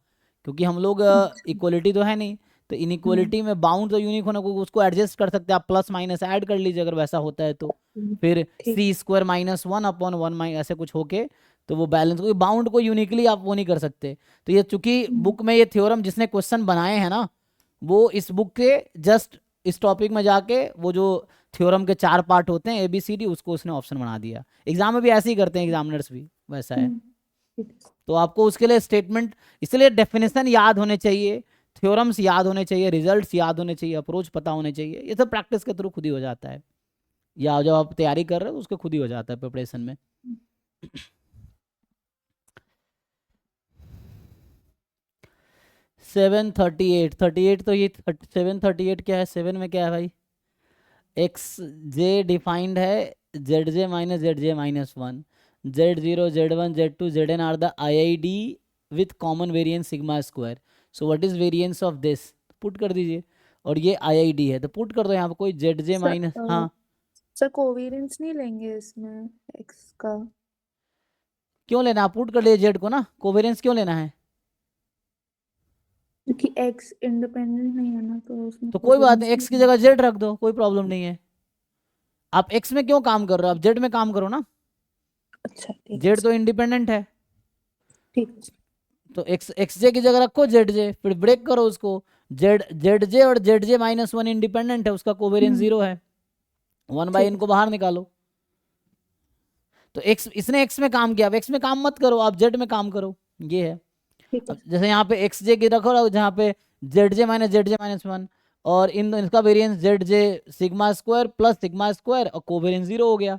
क्योंकि हम लोग इक्वालिटी तो है नहीं, तो इनइक्वालिटी में बाउंड तो यूनिक होना, क्योंकि उसको एडजस्ट कर सकते हैं आप, प्लस माइनस ऐड कर लीजिए अगर वैसा होता है तो, फिर ठीक। C² -1/1 ऐसे कुछ होके तो वो बैलेंस, क्योंकि बाउंड को यूनिकली आप वो नहीं कर सकते। तो ये चूंकि बुक में ये थ्योरम जिसने क्वेश्चन बनाए हैं ना, वो इस बुक के जस्ट इस टॉपिक में जाके वो जो थ्योरम के 4 पार्ट होते हैं ABCD, उसको उसने ऑप्शन बना दिया। एग्जाम में भी ऐसे ही करते हैं एग्जामिनर्स भी, वैसा है। ठीक है। तो आपको उसके लिए स्टेटमेंट, इसलिए डेफिनेशन याद होने चाहिए, थ्योरम्स याद होने चाहिए, रिजल्ट्स याद होने चाहिए, अप्रोच पता होने चाहिए, ये सब प्रैक्टिस के थ्रू खुद ही हो जाता है, या जब आप तैयारी कर रहे हो उसके खुद ही हो जाता है प्रिपरेशन में। 738 तो ये 738 क्या है, 7 में क्या है भाई, एक्स जे डिफाइंड है ZJ - ZJ -1, Z0 Z1 Z2 Zn are the IID with common variance sigma square, so what is variance of this, put कर दीजिए, और ये IID है तो पुट कर दो यहाँ पे कोई ZJ माइनस, हाँ सर कोवेरिएंस नहीं लेंगे इसमें एक्स का? क्यों लेना, आप पुट कर लिए जेड को ना, कोवेरिएंस क्यों लेना है, क्योंकि एक्स इंडिपेंडेंट नहीं है ना, तो उसमें तो कोई बात covariance नहीं, एक्स की जगह जेड रख दो, कोई प्रॉब्लम नहीं है। आप एक्स में क्यों काम कर रहे हो, आप जेड में काम करो ना, अच्छा ठीक है जेड तो इंडिपेंडेंट है, ठीक है। तो एक्स जे की जगह रखो ZJ, फिर ब्रेक करो उसको, ZJ और ZJ -1 इंडिपेंडेंट है, उसका कोवेरिएंस 0 है, 1/n को बाहर निकालो। तो एक्स, इसने एक्स में काम किया, अब एक्स में काम मत करो, आप जेड में काम करो, ये है। ठीक है। अब जैसे यहाँ पे XJ की रखो, जहाँ पे ZJ -1, और इसका variance ZJ sigma square plus sigma square, और कोवेरिएंस 0 हो गया।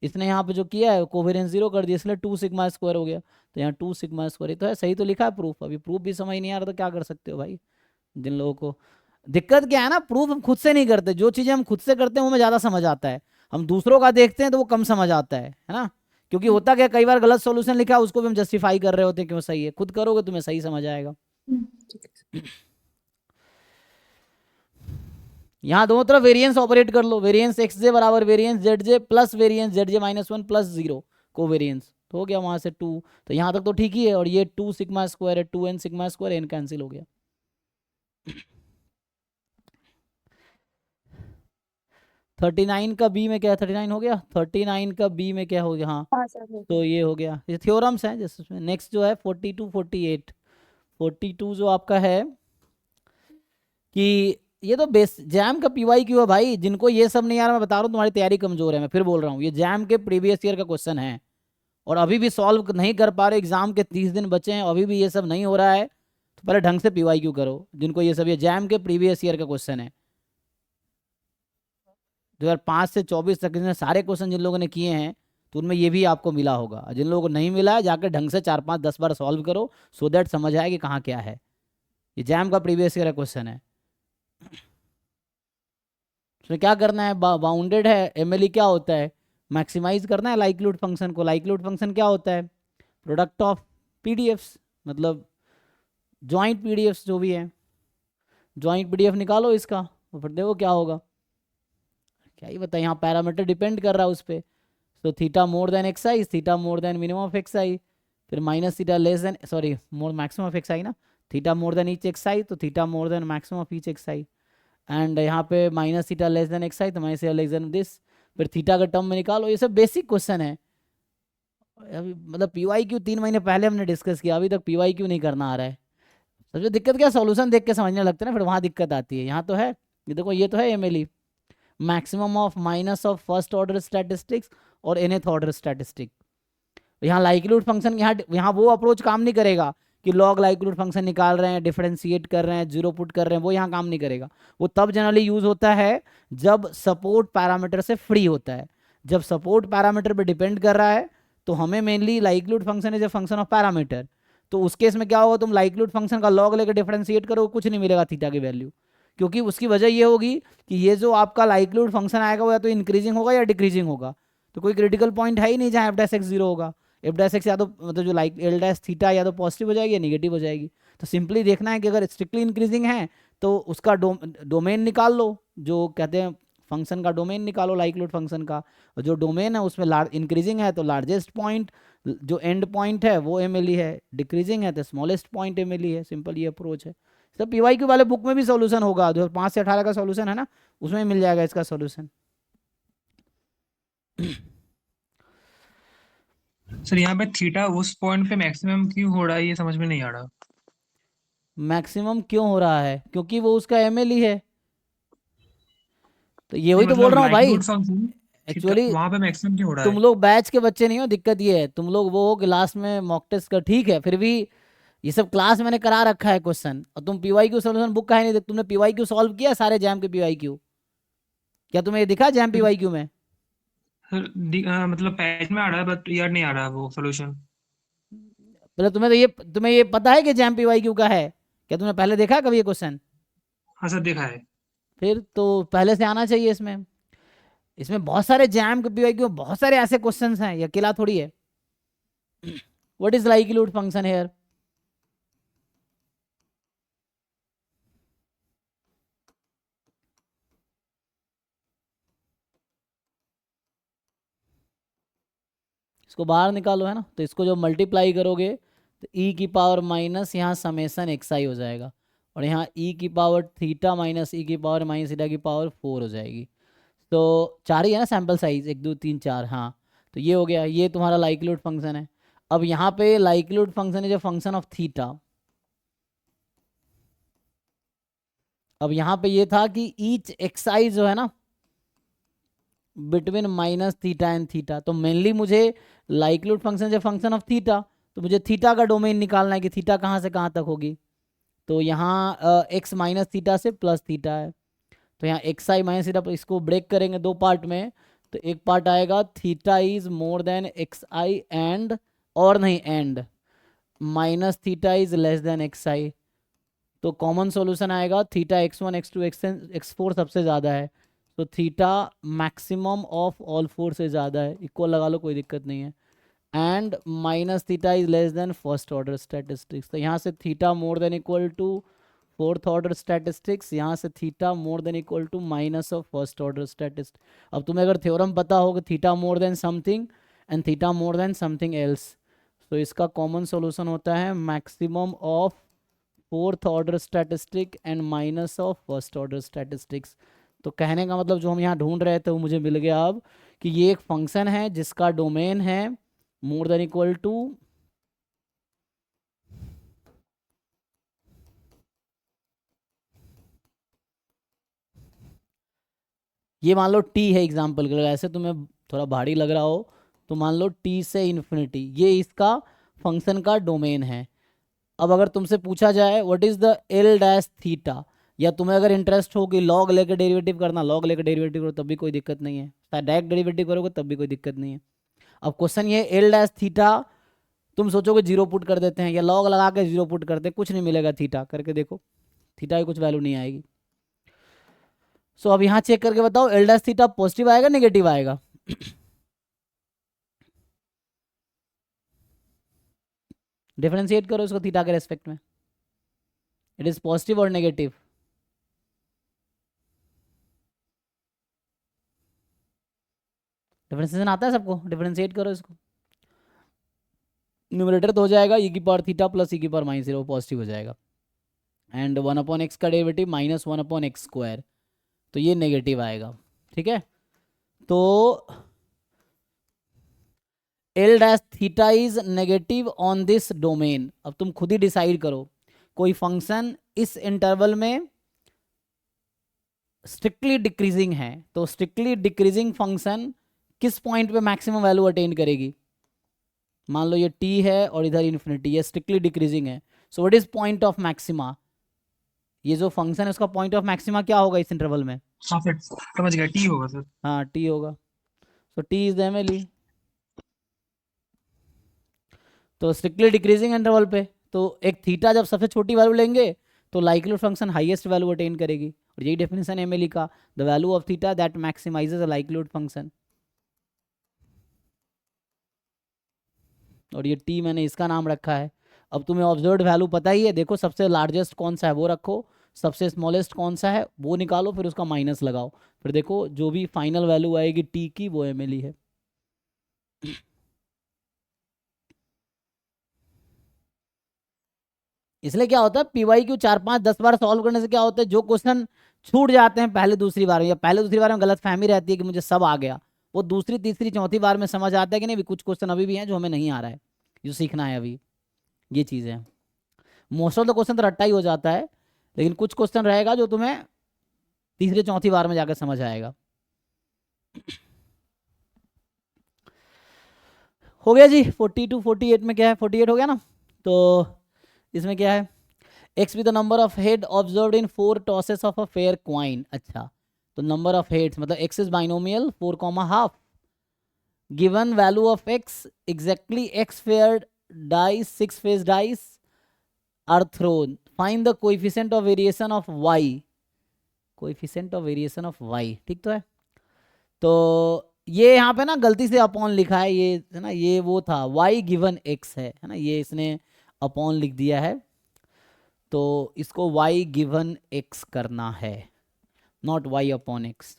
इसने यहाँ पे जो किया है कोवेरिएंस 0 कर दिया, इसलिए 2 सिग्मा स्क्वायर हो गया, तो यहाँ 2 सिग्मा स्क्वायर, तो है सही तो लिखा है प्रूफ। अभी प्रूफ भी समझ नहीं आ रहा तो क्या कर सकते हो भाई, जिन लोगों को दिक्कत क्या है ना, प्रूफ हम खुद से नहीं करते, जो चीज़ें हम खुद से करते हैं वो हमें ज़्यादा समझ आता है, हम दूसरों का देखते हैं तो वो कम समझ आता है ना, क्योंकि होता क्या, कई बार गलत सॉल्यूशन लिखा है उसको भी हम जस्टिफाई कर रहे होते हैं क्यों सही है, खुद करोगे तुम्हें सही समझ आएगा। ठीक है। यहाँ दोनों तरफ वेरिएंस ऑपरेट कर लो, वेरिएंस XJ बराबर variance ZJ plus variance ZJ -1 plus 0 को वेरिएंस, तो हो गया वहां से 2, तो यहाँ तक तो ठीक ही है, और ये 2 सिग्मा स्क्वायर है, 2n sigma square, n cancel हो गया। थर्टी नाइन का बी में क्या है, 39 हो गया, 39 का बी में क्या हो गया, हाँ हाँ सर हो तो गया। ये हो गया, ये थ्योरम्स हैं जैसे उसमें। नेक्स्ट जो है 42 48, 42 जो आपका है कि ये तो बेस जैम का PYQ है भाई, जिनको ये सब नहीं आ रहा मैं बता रहा हूँ तुम्हारी तैयारी कमजोर है, मैं फिर बोल रहा हूँ, ये जैम के प्रीवियस ईयर का क्वेश्चन है, और अभी भी सॉल्व नहीं कर पा रहे, एग्जाम के 30 दिन बचे हैं, अभी भी ये सब नहीं हो रहा है, तो पहले ढंग से PYQ करो, जिनको ये सब, ये जैम के प्रीवियस ईयर का क्वेश्चन है 2005 से 24 तक, इसमें सारे क्वेश्चन जिन लोगों ने किए हैं तो उनमें ये भी आपको मिला होगा, जिन लोगों को नहीं मिला है जाकर ढंग से 4 5 10 बार सॉल्व करो, सो दैट समझ आए कि कहाँ क्या है। ये जैम का प्रीवियस ईयर का क्वेश्चन है, उसमें क्या करना है, बाउंडेड है, MLE क्या होता है, मैक्सिमाइज करना है लाइक्लीहुड फंक्शन को। लाइक्लीहुड फंक्शन क्या होता है, प्रोडक्ट ऑफ PDFs, मतलब जॉइंट PDFs जो भी है, जॉइंट PDF निकालो इसका और फिर देखो क्या होगा। क्या ही बता, यहाँ पैरामीटर डिपेंड कर रहा है उस पर। तो theta more than x i, theta more than minimum of x i, फिर minus theta less than, sorry more maximum of x i ना, theta more than each x i, तो theta more than maximum of each x i, and यहाँ पे minus theta less than x i, तो minus theta less than this, फिर थीटा का टर्म में निकालो। ये सब बेसिक क्वेश्चन है। अभी मतलब PYQ 3 महीने पहले हमने डिस्कस किया, अभी तक PYQ नहीं करना आ रहा है। सबसे दिक्कत क्या, सॉल्यूशन देख के समझने लगते हैं ना, फिर वहाँ दिक्कत आती है। यहाँ तो है, ये देखो ये तो है MLE, maximum of minus of first order statistics और nth ऑर्डर स्टैटिस्टिक। यहाँ लाइक्लीहुड फंक्शन, यहाँ वो अप्रोच काम नहीं करेगा कि लॉग लाइक्लीहुड फंक्शन निकाल रहे हैं, डिफरेंशिएट कर रहे हैं, जीरो पुट कर रहे हैं, वो यहाँ काम नहीं करेगा। वो तब जनरली यूज होता है जब सपोर्ट पैरामीटर से फ्री होता है। जब सपोर्ट पैरामीटर पे डिपेंड कर रहा है तो हमें mainly likelihood function is a function of parameter, तो उस केस में क्या होगा, तुम लाइक्लीहुड फंक्शन का लॉग लेकर डिफरेंशिएट करो, कुछ नहीं मिलेगा थीटा की वैल्यू, क्योंकि उसकी वजह ये होगी कि ये जो आपका लाइक्लीहुड फंक्शन आएगा वो या तो इंक्रीजिंग होगा या डिक्रीजिंग होगा। तो कोई क्रिटिकल पॉइंट है ही नहीं जहाँ एफ डैश एक्स 0 होगा। एफ डैश एक्स या तो मतलब जो लाइक एल डैश थीटा या तो पॉजिटिव हो जाएगी या निगेटिव हो जाएगी। तो सिंपली देखना है कि अगर स्ट्रिक्टली इंक्रीजिंग है तो उसका डोमेन निकाल लो, जो कहते हैं फंक्शन का डोमेन निकालो लाइक्लीहुड फंक्शन का, और जो डोमेन है उसमें इंक्रीजिंग है तो लार्जेस्ट पॉइंट जो एंड पॉइंट है वो MLE है, डिक्रीजिंग है तो स्मॉलेस्ट पॉइंट MLE है। सिंपल ये अप्रोच है। तो PYQ वाले बुक में भी सॉल्यूशन होगा, जो 5 से 18 का सॉल्यूशन है ना, उसमें मिल जाएगा इसका सॉल्यूशन। सर यहाँ पे थीटा उस पॉइंट पे मैक्सिमम क्यों हो रहा है, ये समझ में नहीं आ रहा। मैक्सिमम क्यों हो रहा है, क्योंकि वो उसका MLE है। तो ये वही नहीं तो बोल मतलब रहा हूँ भाई, लाइक्लीहुड फंक्शन थीटा एक्चुअली वहां पे मैक्सिमम क्यों हो रहा तुम है। लोग बैच के बच्चे नहीं हो, दिक्कत ये है, तुम लोग वो हो कि लास्ट में मॉक टेस्ट कर, ठीक है, फिर भी ये सब क्लास मैंने करा रखा है क्वेश्चन, और तुम PYQ सॉल्यूशन बुक का है नहीं, तुमने PYQ सॉल्व किया सारे जैम के PYQ, क्या तुम्हें ये दिखा जैम PYQ में? सर मतलब पेज में आ रहा है बट यार नहीं आ रहा वो सोल्यूशन। पहले तुम्हें ये पता है कि जैम PYQ का है? क्या तुमने पहले देखा है कभी ये क्वेश्चन? हाँ सर देखा है। फिर तो पहले से आना चाहिए इसमें। इसमें बहुत सारे जैम के PYQ में बहुत सारे ऐसे क्वेश्चंस हैं, ये अकेला थोड़ी है। What is likelihood function here? इसको बाहर निकालो है ना, तो इसको जो मल्टीप्लाई करोगे तो e की पावर माइनस यहाँ समेसन xi हो जाएगा, और यहाँ e की पावर थीटा माइनस e की पावर माइनस थीटा की पावर 4 हो जाएगी। तो 4 ही है ना सैम्पल साइज, 1 2 3 4, हाँ। तो ये हो गया, ये तुम्हारा लाइक्लीहुड फंक्शन है। अब यहाँ पे लाइक्लीहुड फंक्शन है जो फंक्शन ऑफ थीटा। अब यहाँ पे ये था कि ईच xi जो है ना between minus theta and theta, तो मेनली मुझे लाइक्लीहुड फंक्शन जो फंक्शन ऑफ थीटा, तो मुझे थीटा का डोमेन निकालना है कि थीटा कहाँ से कहाँ तक होगी। तो यहाँ x माइनस थीटा से प्लस थीटा है, तो यहाँ xi माइनस थीटा, इसको ब्रेक करेंगे दो पार्ट में। तो एक पार्ट आएगा theta is more than xi and, और नहीं and, minus theta is less then xi। तो कॉमन सॉल्यूशन आएगा थीटा x1 x2 x4 सबसे ज़्यादा है, तो थीटा मैक्सिमम ऑफ ऑल 4 से ज़्यादा है, इक्वल लगा लो कोई दिक्कत नहीं है, and minus theta is less than first order statistics. तो यहाँ से theta more than equal to fourth order statistics, यहाँ से theta more than equal to minus of first order statistics. अब तुम्हें अगर थ्योरम पता हो कि theta more than something and theta more than something else, तो इसका कॉमन सॉल्यूशन होता है maximum of fourth order statistic and minus of first order statistics. तो कहने का मतलब जो हम यहाँ ढूंढ रहे थे वो मुझे मिल गया अब, कि ये एक फंक्शन है जिसका डोमेन है मोर देन इक्वल टू ये मान लो t है एग्जाम्पल के लिए, ऐसे तुम्हें थोड़ा भारी लग रहा हो तो मान लो t से इन्फिनिटी, ये इसका फंक्शन का डोमेन है। अब अगर तुमसे पूछा जाए what is the L dash theta, या तुम्हें अगर इंटरेस्ट हो कि लॉग लेकर डेरिवेटिव करना, लॉग लेकर डेरिवेटिव करो तब भी कोई दिक्कत नहीं है, डायरेक्ट डेरिवेटिव करोगे तब भी कोई दिक्कत नहीं है। अब क्वेश्चन ये एल डैश थीटा, तुम सोचोगे जीरो पुट कर देते हैं या लॉग लगा के जीरो पुट करते हैं, कुछ नहीं मिलेगा, थीटा करके देखो, थीटा की कुछ वैल्यू नहीं आएगी। सो अब यहाँ चेक करके बताओ एल डैश थीटा पॉजिटिव आएगा नेगेटिव आएगा? डिफरेंशिएट करो इसको थीटा के रेस्पेक्ट में, इट इज पॉजिटिव और नेगेटिव। डिफरेंशिएशन आता है सबको? डिफरेंशिएट करो इसको। न्यूमरेटर तो हो जाएगा ई की पावर थीटा प्लस ई की पावर माइनस 0, पॉजिटिव हो जाएगा। एंड 1/x का डेरिवेटिव माइनस 1/x स्क्वायर, तो ये नेगेटिव आएगा। ठीक है, तो L dash theta is negative on this domain. अब तुम खुद ही डिसाइड करो, कोई फंक्शन इस इंटरवल में स्ट्रिक्टली डिक्रीजिंग है, तो स्ट्रिक्टली डिक्रीजिंग फंक्शन किस पॉइंट पे मैक्सिमम वैल्यू अटेन करेगी? मान लो ये t है और इधर इन्फिनिटी, ये स्ट्रिक्टली डिक्रीजिंग है। सो what is point of maxima? ये जो फंक्शन है उसका पॉइंट ऑफ मैक्सिमा क्या होगा इस इंटरवल में? हाँ सर समझ गया, टी होगा सर। हाँ t होगा। सो t इज द एमएलई। तो स्ट्रिक्टली डिक्रीजिंग इंटरवल पे तो एक थीटा जब सबसे छोटी वैल्यू लेंगे तो likelihood function highest value attain करेगी, और यही डेफिनेशन एमएलई का, the value of theta that maximises a likelihood function. और ये t मैंने इसका नाम रखा है। अब तुम्हें ऑब्जर्व्ड वैल्यू पता ही है, देखो सबसे लार्जेस्ट कौन सा है वो रखो, सबसे स्मॉलेस्ट कौन सा है वो निकालो, फिर उसका माइनस लगाओ, फिर देखो जो भी फाइनल वैल्यू आएगी t की वो एमएलई है। इसलिए क्या होता है, PYQ 4-5-10 बार सॉल्व करने से क्या होता है, जो क्वेश्चन छूट जाते हैं पहले दूसरी बार में, या पहले दूसरी बार में गलत फहमी रहती है कि मुझे सब आ गया, वो दूसरी तीसरी चौथी बार में समझ आता है कि नहीं कुछ क्वेश्चन अभी भी हैं जो हमें नहीं आ रहा है, जो सीखना है अभी। ये चीज़ है। मोस्ट ऑफ द क्वेश्चन तो रट्टा ही हो जाता है, लेकिन कुछ क्वेश्चन रहेगा जो तुम्हें तीसरी चौथी बार में जाकर समझ आएगा। हो गया जी। 42 48 में क्या है, 48 हो गया ना। तो इसमें क्या है, x with the number of head observed in 4 tosses of a fair coin। अच्छा, तो नंबर ऑफ हेड्स मतलब x is binomial 4,5, given value of x exactly x paired dice 6 faced dice are thrown, find the coefficient of variation of y, coefficient of variation of y। ठीक तो है। तो ये यहाँ पे ना गलती से अपॉन लिखा है, ये है ना, ये वो था y given x है ना, ये इसने अपॉन लिख दिया है, तो इसको y गिवन x करना है, नॉट y अपॉन x।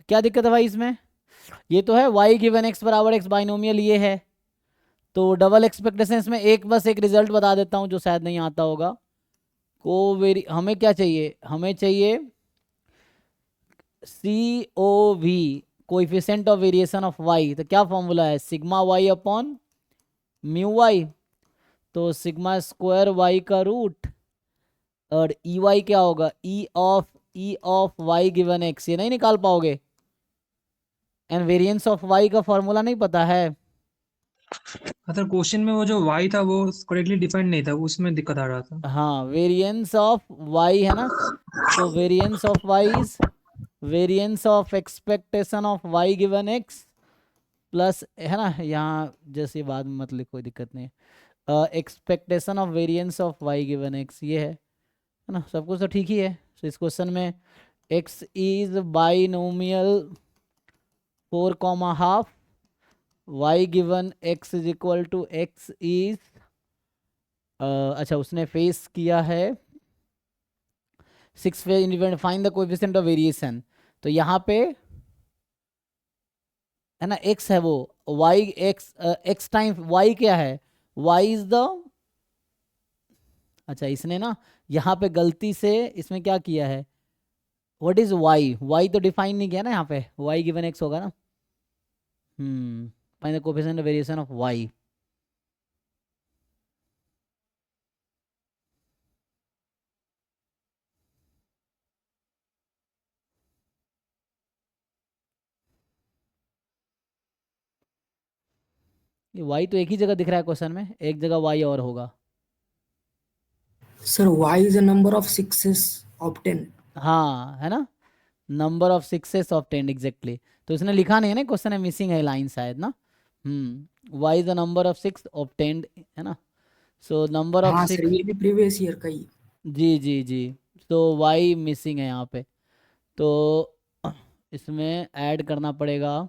क्या दिक्कत है भाई इसमें? ये तो है y गिवन x बराबर x बाइनोमियल ये है, तो डबल एक्सपेक्टेशन में एक बस एक रिजल्ट बता देता हूँ जो शायद नहीं आता होगा। हमें क्या चाहिए, हमें चाहिए COV, coefficient of variation of y। तो क्या फॉर्मूला है, sigma y upon mu y, तो सिग्मा स्क्वायर y का रूट, और EY क्या होगा, E of y given x। ये नहीं निकाल पाओगे, एंड वेरिएंस ऑफ y का फॉर्मूला नहीं पता है। सर क्वेश्चन में वो जो y था वो करेक्टली डिफाइंड नहीं था, उसमें दिक्कत आ रहा था। हाँ, वेरिएंस ऑफ y है ना, तो variance of y is variance of expectation of y given x plus, है ना, यहाँ जैसे बाद में मत लिखो, कोई दिक्कत नहीं, expectation of variance of y given x, ये है ना, सब कुछ तो ठीक ही है। तो इस क्वेश्चन में x is binomial 4,5, y given x is equal to x is, अच्छा उसने फेस किया है 6 phase independent, find the coefficient of variation. तो यहाँ पे है ना x है, वो y x टाइम y क्या है, y इज द, अच्छा इसने ना यहाँ पे गलती से इसमें क्या किया है, व्हाट इज वाई, वाई तो डिफाइन नहीं किया ना यहाँ पे, वाई गिवन एक्स होगा ना। Find the coefficient of variation of Y. ये वाई तो एक ही जगह दिख रहा है क्वेश्चन में, एक जगह वाई और होगा। Sir, y is a number of sixes obtained. हाँ है ना, number of sixes obtained exactly. तो इसने लिखा नहीं है ना, क्वेश्चन है मिसिंग है लाइन शायद ना। Y is the number of six obtained, है ना। सो नंबर ऑफ हाँ सर, सिक्स, ये भी प्रीवियस ईयर का ही। जी जी जी। तो वाई मिसिंग है यहाँ पे, तो इसमें ऐड करना पड़ेगा।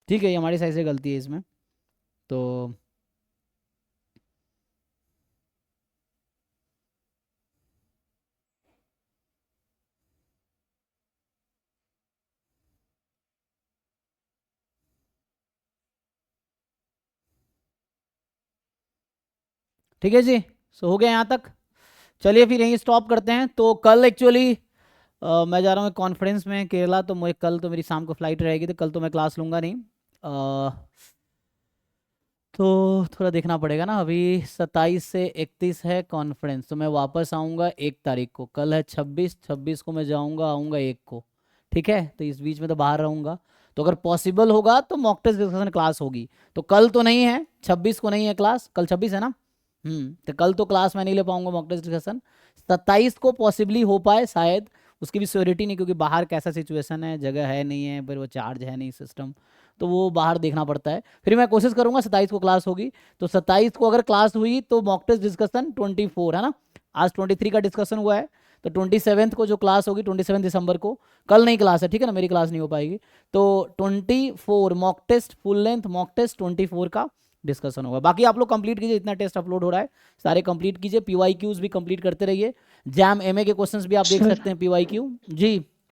ठीक है, ये हमारी साइड से गलती है इसमें, तो ठीक है जी। सो हो गया यहाँ तक, चलिए फिर यहीं स्टॉप करते हैं। तो कल एक्चुअली मैं जा रहा हूँ कॉन्फ्रेंस में केरला, तो मुझे कल तो मेरी शाम को फ्लाइट रहेगी, तो कल तो मैं क्लास लूँगा नहीं। तो थोड़ा देखना पड़ेगा ना, अभी 27 से 31 है कॉन्फ्रेंस, तो मैं वापस आऊँगा 1 तारीख को। कल है 26 को मैं जाऊँगा, आऊँगा 1 को, ठीक है। तो इस बीच में तो बाहर रहूँगा, तो अगर पॉसिबल होगा तो मॉक टेस्ट डिस्कशन क्लास होगी। तो कल तो नहीं है, 26 को नहीं है क्लास, कल 26 है ना। तो कल तो क्लास मैं नहीं ले पाऊंगा मॉक टेस्ट डिस्कशन। 27 को पॉसिबली हो पाए शायद, उसकी भी श्योरिटी नहीं, क्योंकि बाहर कैसा सिचुएशन है, जगह है नहीं है, फिर वो चार्ज है नहीं सिस्टम, तो वो बाहर देखना पड़ता है। फिर मैं कोशिश करूंगा 27 को क्लास होगी, तो 27 को अगर क्लास हुई तो मॉक टेस्ट डिस्कशन 24 है ना, आज 23 का डिस्कशन हुआ है, तो 27 को जो क्लास होगी 27 दिसंबर को, कल नहीं क्लास है, ठीक है ना, मेरी क्लास नहीं हो पाएगी। तो 24 mock test, full length mock test 24 का डिस्कशन होगा। बाकी आप लोग कंप्लीट कीजिए, इतना टेस्ट अपलोड हो रहा है सारे कंप्लीट कीजिए, PYQs भी कंप्लीट करते रहिए, जैम MA के क्वेश्चंस भी आप देख सर। सकते हैं PYQ जी।